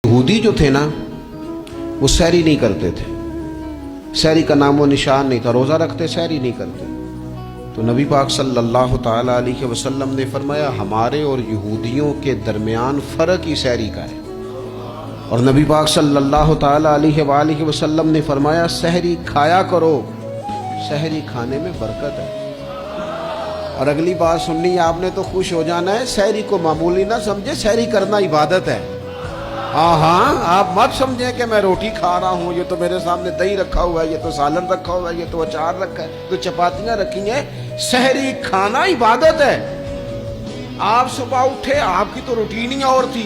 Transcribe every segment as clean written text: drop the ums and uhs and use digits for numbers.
यहूदी जो थे ना वो सहरी नहीं करते थे, सहरी का नामो निशान नहीं था, रोज़ा रखते सहरी नहीं करते। तो नबी पाक सल्लल्लाहु ताला अलैहि वसल्लम ने फरमाया हमारे और यहूदियों के दरमियान फ़र्क ही सहरी का है। और नबी पाक सल्लल्लाहु ताला अलैहि वसल्लम ने फरमाया सहरी खाया करो, सहरी खाने में बरकत है। और अगली बात सुननी है आपने तो खुश हो जाना है, सहरी को मामूली ना समझे, सहरी करना इबादत है। हाँ, आप मत समझें कि मैं रोटी खा रहा हूँ, ये तो मेरे सामने दही रखा हुआ है, ये तो सालन रखा हुआ है, ये तो अचार रखा है, तो चपातियां रखी हैं। सहरी खाना इबादत है। आप सुबह उठे, आपकी तो रूटीन ही और थी,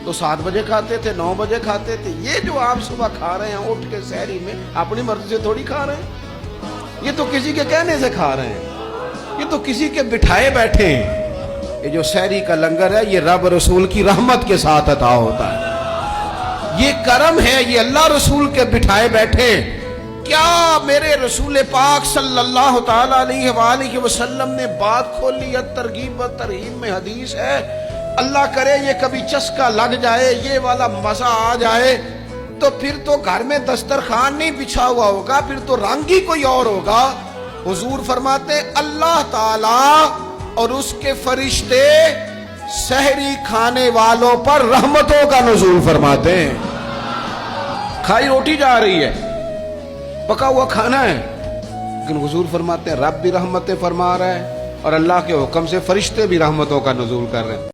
तो 7 बजे खाते थे, 9 बजे खाते थे। ये जो आप सुबह खा रहे हैं उठ के सहरी में, अपनी मर्जी से थोड़ी खा रहे हैं, ये तो किसी के कहने से खा रहे हैं, ये तो किसी के बिठाए बैठे हैं। ये जो सहरी का लंगर है ये रब रसूल की रहमत के साथ अता होता है, ये करम है, ये अल्लाह रसूल के बिठाए बैठे। क्या मेरे रसूल पाक सल्लल्लाहु ताला अलैहि वसल्लम ने बात खोली है, तरगीब व तरहीब में हदीस है। अल्लाह करे ये कभी चस्का लग जाए, ये वाला मजा आ जाए, तो फिर तो घर में दस्तरखान नहीं बिछा हुआ होगा, फिर तो रंग ही कोई और होगा। हुजूर फरमाते अल्लाह ताला और उसके फरिश्ते सहरी खाने वालों पर रहमतों का नुज़ूल फरमाते हैं। खाई रोटी जा रही है, पका हुआ खाना है, लेकिन हुजूर फरमाते हैं रब भी रहमतें फरमा रहा है और अल्लाह के हुक्म से फरिश्ते भी रहमतों का नुज़ूल कर रहे हैं।